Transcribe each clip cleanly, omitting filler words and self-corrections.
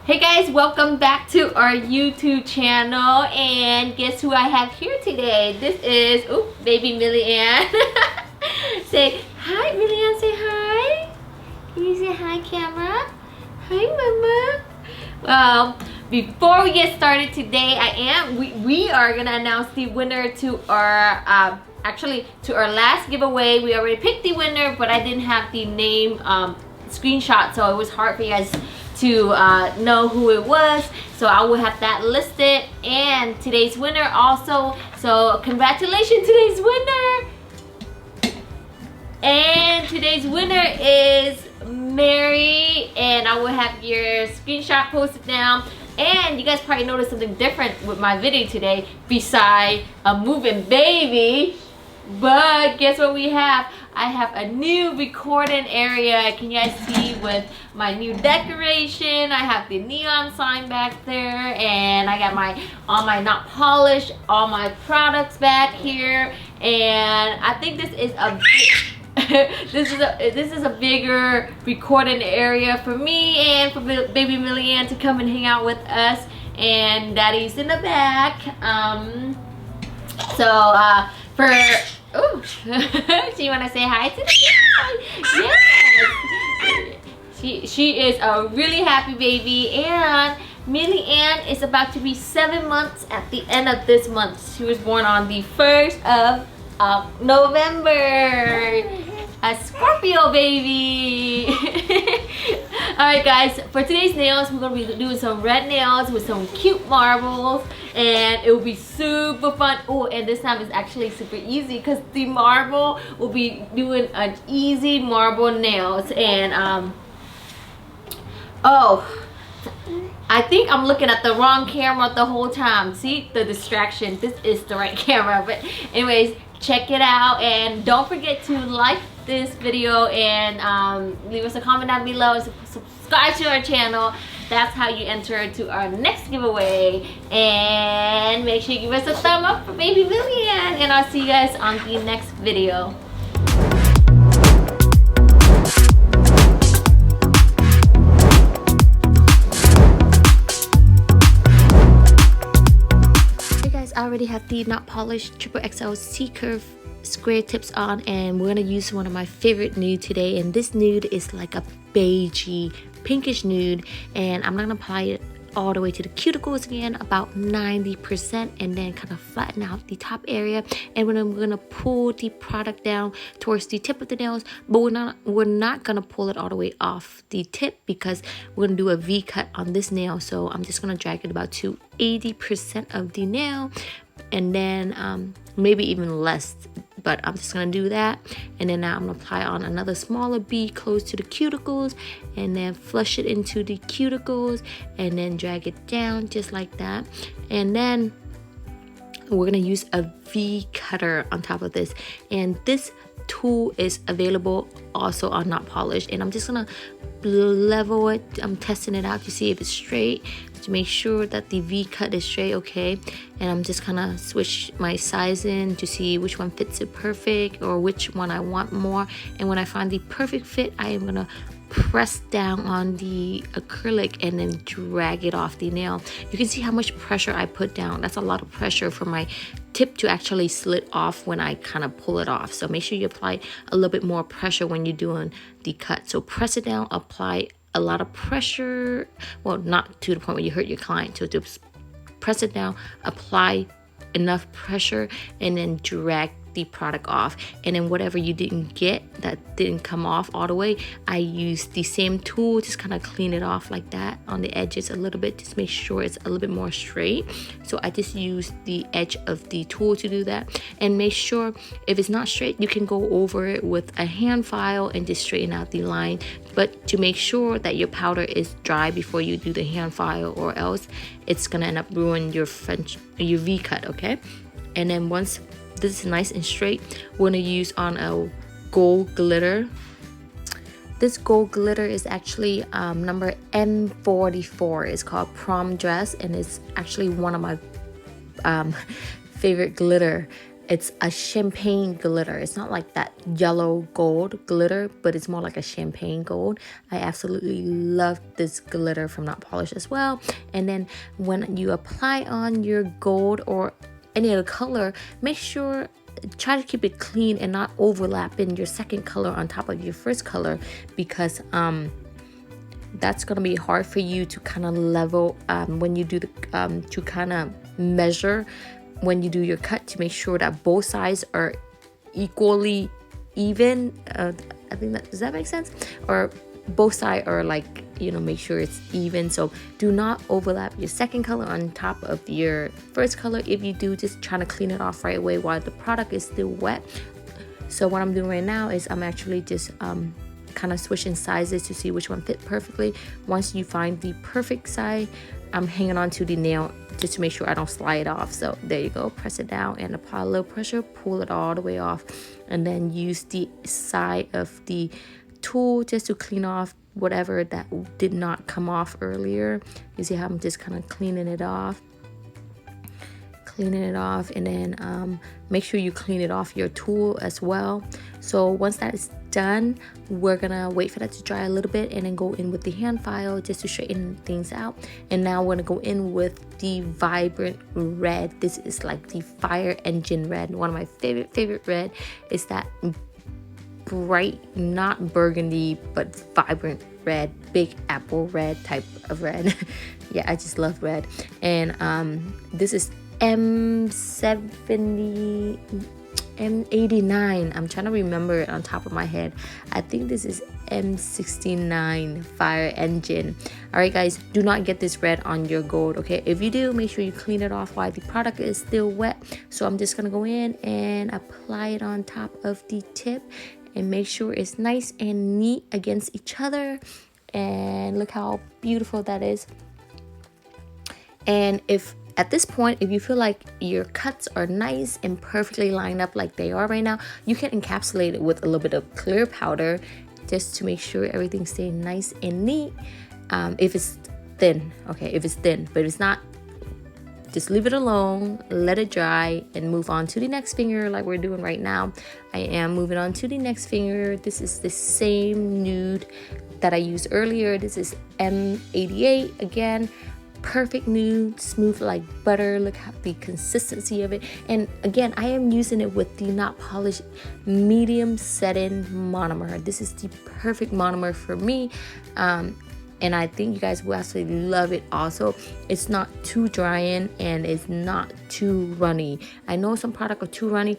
Hey guys, welcome back to our YouTube channel, and guess who I have here today? This is baby Millie Ann. Say hi, Millie Ann. Say hi. Can you say hi, camera? Hi, Mama. Well, before we get started today, we are gonna announce the winner to our to our last giveaway. We already picked the winner, but I didn't have the name screenshot, so it was hard for you guys to know who it was, so I will have that listed, and today's winner also. So congratulations, today's winner. And today's winner is Mary, and I will have your screenshot posted down. And you guys probably noticed something different with my video today besides a moving baby. But guess what we have? I have a new recording area. Can you guys see with my new decoration? I have the neon sign back there, and I got all my Notpolish, all my products back here. And I think this is a this is a bigger recording area for me and for baby Millie Ann to come and hang out with us. And Daddy's in the back. She wanna say hi to the camera? Yes. She is a really happy baby, and Millie Ann is about to be 7 months at the end of this month. She was born on the 1st of November. A Scorpio baby. Alright guys, for today's nails, we're going to be doing some red nails with some cute marbles, and it will be super fun. Oh, and this time is actually super easy because the marble will be doing an easy marble nails. And I think I'm looking at the wrong camera the whole time. See the distraction. This is the right camera, but anyways, check it out, and don't forget to like this video and leave us a comment down below and subscribe to our channel. That's how you enter to our next giveaway. And make sure you give us a thumb up for baby Millie Ann, and I'll see you guys on the next video. I already have the Notpolish XXL C-curve square tips on, and we're gonna use one of my favorite nude today, and this nude is like a beigey pinkish nude, and I'm not gonna apply it all the way to the cuticles again, about 90%, and then kind of flatten out the top area. And then I'm gonna pull the product down towards the tip of the nails, but we're not gonna pull it all the way off the tip because we're gonna do a V cut on this nail. So I'm just gonna drag it about to 80% of the nail, and then maybe even less, but I'm just gonna do that. And then now I'm gonna apply on another smaller bead close to the cuticles, and then flush it into the cuticles, and then drag it down just like that. And then we're gonna use a V cutter on top of this, and this tool is available also on Notpolish, and I'm just gonna level it. I'm testing it out to see if it's straight, to make sure that the V cut is straight. Okay, and I'm just gonna switch my size in to see which one fits it perfect or which one I want more. And when I find the perfect fit, I am gonna press down on the acrylic and then drag it off the nail. You can see how much pressure I put down. That's a lot of pressure for my tip to actually slip off when I kind of pull it off. So make sure you apply a little bit more pressure when you're doing the cut. So press it down, apply a lot of pressure, well, not to the point where you hurt your client. So to press it down, apply enough pressure, and then drag the product off. And then whatever you didn't get, that didn't come off all the way, I used the same tool, just kind of clean it off like that on the edges a little bit, just make sure it's a little bit more straight. So I just used the edge of the tool to do that. And make sure if it's not straight, you can go over it with a hand file and just straighten out the line, but to make sure that your powder is dry before you do the hand file, or else it's gonna end up ruining your V cut. Okay, and then once this is nice and straight, we're gonna use on a gold glitter. This gold glitter is actually number M44. It's called Prom Dress, and it's actually one of my favorite glitter. It's a champagne glitter. It's not like that yellow gold glitter, but it's more like a champagne gold. I absolutely love this glitter from Notpolish as well. And then when you apply on your gold or any other color, make sure, try to keep it clean and not overlapping your second color on top of your first color, because that's gonna be hard for you to kind of level when you do the to kind of measure when you do your cut, to make sure that both sides are equally even. I think that, does that make sense? Or both sides are like, you know, make sure it's even. So do not overlap your second color on top of your first color. If you do, just trying to clean it off right away while the product is still wet. So what I'm doing right now is I'm actually just kind of switching sizes to see which one fit perfectly. Once you find the perfect size, I'm hanging on to the nail just to make sure I don't slide off. So there you go, press it down and apply a little pressure, pull it all the way off, and then use the side of the tool just to clean off whatever that did not come off earlier. You see how I'm just kind of cleaning it off, and then make sure you clean it off your tool as well. So once that is done, we're gonna wait for that to dry a little bit and then go in with the hand file just to straighten things out. And now we're gonna go in with the vibrant red. This is like the fire engine red. One of my favorite red is that bright, not burgundy, but vibrant red, big apple red type of red. Yeah, I just love red. And this is M89. I'm trying to remember it on top of my head. I think this is M69 fire engine. All right guys, do not get this red on your gold, okay? If you do, make sure you clean it off while the product is still wet. So I'm just gonna go in and apply it on top of the tip and make sure it's nice and neat against each other. And look how beautiful that is. And if at this point, if you feel like your cuts are nice and perfectly lined up like they are right now, you can encapsulate it with a little bit of clear powder just to make sure everything stays nice and neat. If it's thin, okay, if it's thin, but if it's not, just leave it alone, let it dry, and move on to the next finger like we're doing right now. I am moving on to the next finger. This is the same nude that I used earlier. This is M88 again. Perfect nude, smooth like butter. Look at the consistency of it. And again, I am using it with the Notpolish medium setting monomer. This is the perfect monomer for me, and I think you guys will absolutely love it also. It's not too drying and it's not too runny. I know some products are too runny.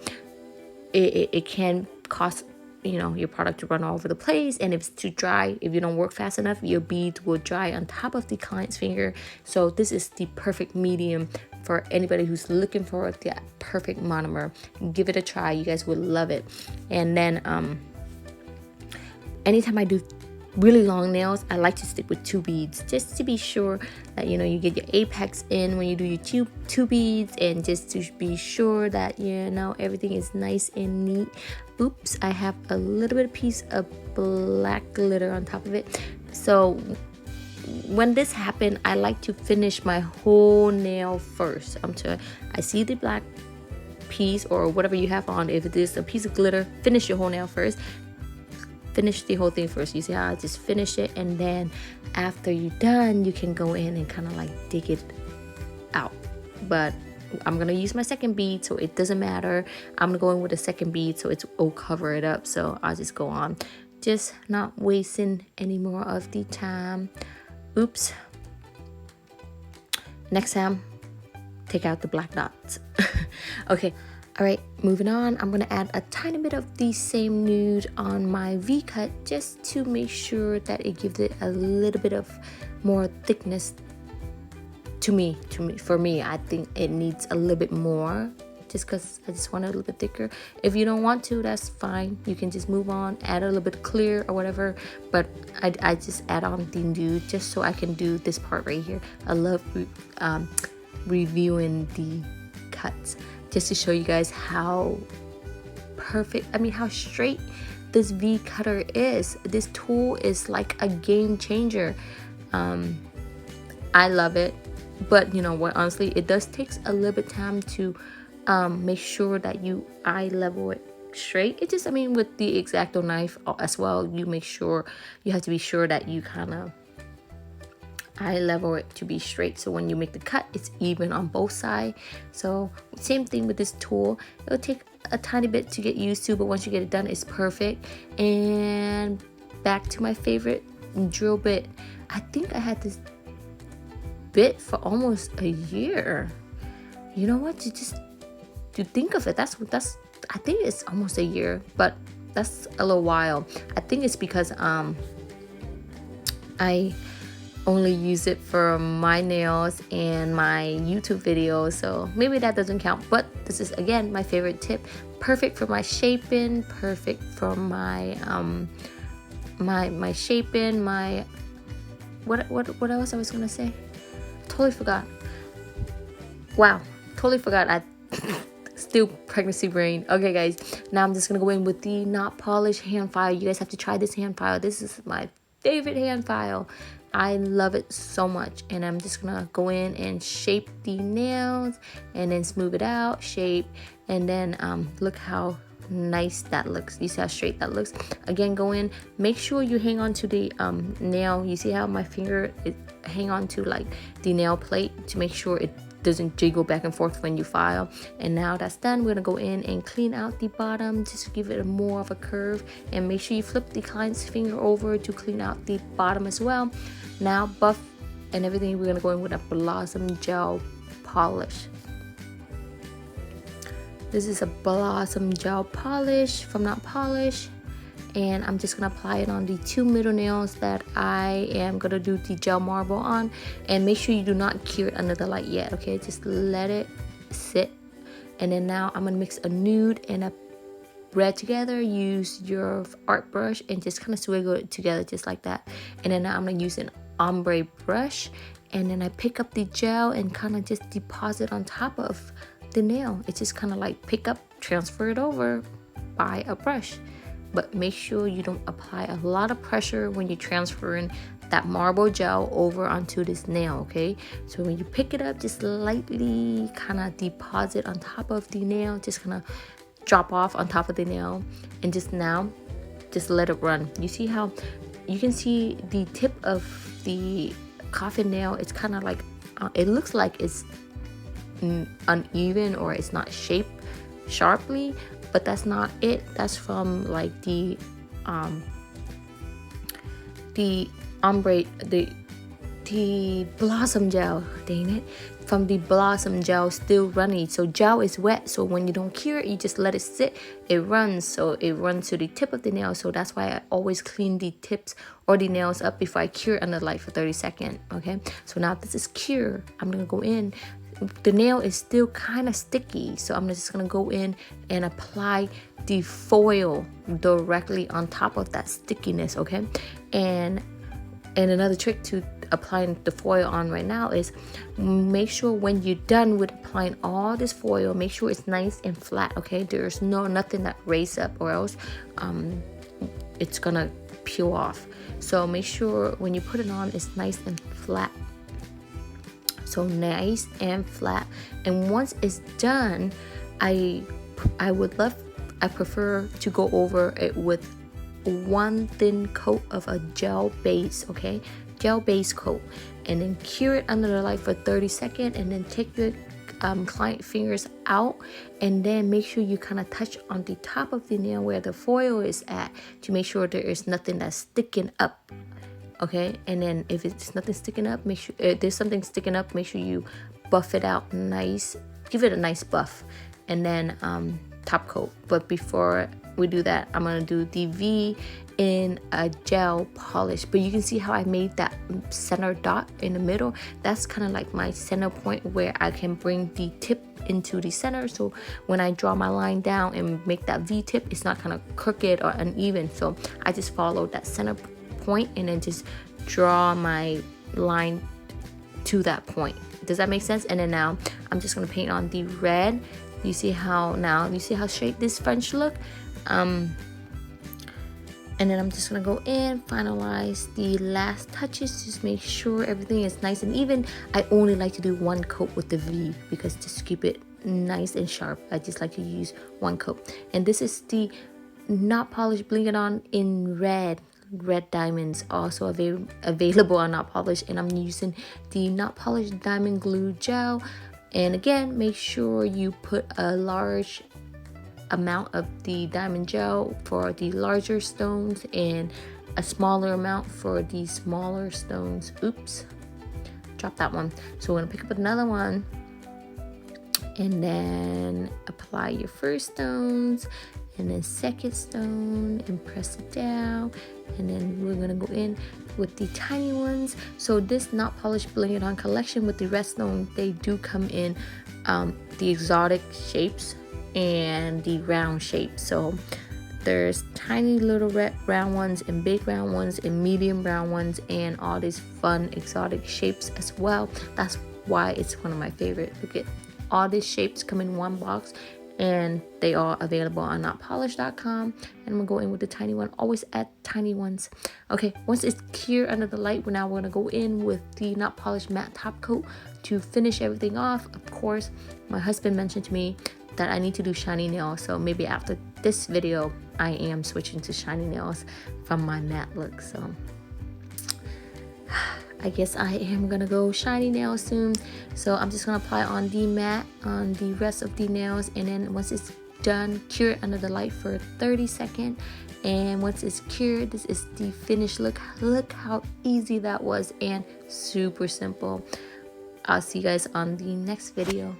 It can cause, you know, your product to run all over the place, and if it's too dry, if you don't work fast enough, your beads will dry on top of the client's finger. So this is the perfect medium for anybody who's looking for the perfect monomer. Give it a try, you guys will love it. And then anytime I do really long nails, I like to stick with 2 beads just to be sure that, you know, you get your apex in when you do your two beads, and just to be sure that, you know, everything is nice and neat. Oops, I have a little bit of piece of black glitter on top of it. So when this happened, I like to finish my whole nail first. I see the black piece or whatever you have on. If it is a piece of glitter, finish your whole nail first. Finish the whole thing first. You see how I just finish it, and then after you're done, you can go in and kind of like dig it out. But I'm gonna use my second bead, so it doesn't matter. I'm gonna go in with a second bead, so it'll cover it up. So I'll just go on, just not wasting any more of the time. Oops. Next time, take out the black dots. Okay. All right, moving on, I'm gonna add a tiny bit of the same nude on my V-cut just to make sure that it gives it a little bit of more thickness for me. I think it needs a little bit more just because I just want it a little bit thicker. If you don't want to, that's fine. You can just move on, add a little bit clear or whatever, but I just add on the nude just so I can do this part right here. I love reviewing the cuts, just to show you guys how perfect, how straight this V cutter is. This tool is like a game changer. I love it, but you know what, honestly, it does take a little bit time to make sure that you eye level it straight. It just, I mean, with the X-Acto knife as well, you make sure, you have to be sure that you kind of eye level it to be straight, so when you make the cut, it's even on both sides. So same thing with this tool. It'll take a tiny bit to get used to, but once you get it done, it's perfect. And back to my favorite drill bit. I think I had this bit for almost a year. You know what, to think of it, that's I think it's almost a year, but that's a little while. I think it's because I only use it for my nails and my YouTube videos, so maybe that doesn't count. But this is again my favorite tip. Perfect for my shaping, perfect for my my shaping, my what else I was gonna say? Totally forgot. Wow, totally forgot. I still pregnancy brain. Okay guys, now I'm just gonna go in with the Notpolish hand file. You guys have to try this hand file. This is my favorite hand file. I love it so much. And I'm just gonna go in and shape the nails and then smooth it out, shape, and then look how nice that looks. You see how straight that looks. Again, go in, make sure you hang on to the nail. You see how my finger hang on to like the nail plate to make sure it doesn't jiggle back and forth when you file. And now that's done, we're gonna go in and clean out the bottom just to give it more of a curve, and make sure you flip the client's finger over to clean out the bottom as well. Now buff and everything, we're gonna go in with a Blossom Gel polish. This is a Blossom Gel polish from Notpolish, and I'm just gonna apply it on the two middle nails that I am gonna do the gel marble on. And make sure you do not cure it under the light yet, okay? Just let it sit. And then now I'm gonna mix a nude and a red together. Use your art brush and just kind of swiggle it together just like that. And then now I'm gonna use an ombre brush, and then I pick up the gel and kind of just deposit on top of the nail. It's just kind of like pick up, transfer it over by a brush. But make sure you don't apply a lot of pressure when you're transferring that marble gel over onto this nail, okay? So when you pick it up, just lightly kind of deposit on top of the nail, just kind of drop off on top of the nail, and just let it run. You see how you can see the tip of the coffin nail? It's kind of like it looks like it's uneven or it's not shaped sharply, but that's not it. That's from like the ombre, the blossom gel, dang it, from the blossom gel still runny. So gel is wet, so when you don't cure it, you just let it sit, it runs. So it runs to the tip of the nail. So that's why I always clean the tips or the nails up before I cure under the light for 30 seconds. Okay, so now this is cure. I'm gonna go in. The nail is still kind of sticky, so I'm just gonna go in and apply the foil directly on top of that stickiness. Okay, and another trick to applying the foil on right now is make sure when you're done with applying all this foil, make sure it's nice and flat. Okay, there's nothing that raise up, or else it's gonna peel off. So make sure when you put it on, it's nice and flat. So nice and flat. And once it's done, I prefer to go over it with one thin coat of a gel base, okay? Gel base coat, and then cure it under the light for 30 seconds, and then take your client fingers out, and then make sure you kind of touch on the top of the nail where the foil is at to make sure there is nothing that's sticking up. Okay, and then if it's nothing sticking up, make sure if there's something sticking up, make sure you buff it out nice, give it a nice buff, and then top coat. But before we do that, I'm gonna do the V in a gel polish. But you can see how I made that center dot in the middle. That's kind of like my center point where I can bring the tip into the center, so when I draw my line down and make that V tip, it's not kind of crooked or uneven. So I just follow that center point and then just draw my line to that point. Does that make sense? And then now I'm just gonna paint on the red. You see how straight this French look? And then I'm just gonna go in, finalize the last touches, just make sure everything is nice and even. I only like to do one coat with the V because just keep it nice and sharp. I just like to use one coat. And this is the Notpolish Bling It On in red diamonds, also available on Notpolish. And I'm using the Notpolish diamond glue gel. And again, make sure you put a large amount of the diamond gel for the larger stones and a smaller amount for the smaller stones. Oops, drop that one. So we're gonna pick up another one and then apply your first stones and then second stone and press it down, and then we're gonna go in with the tiny ones. So this Notpolish Bling It On collection with the redstone, they do come in the exotic shapes and the round shapes. So there's tiny little round ones and big round ones and medium round ones and all these fun exotic shapes as well. That's why it's one of my favorite. Look at all these shapes come in one box, and they are available on notpolish.com. And I'm gonna go in with the tiny one. Always add tiny ones. Okay, once it's clear under the light, we're gonna go in with the Notpolish matte top coat to finish everything off. Of course, my husband mentioned to me that I need to do shiny nails, so maybe after this video I am switching to shiny nails from my matte look. So I guess I am gonna go shiny nails soon. So I'm just gonna apply on the matte on the rest of the nails, and then once it's done, cure it under the light for 30 seconds. And once it's cured, this is the finished look. Look how easy that was and super simple. I'll see you guys on the next video.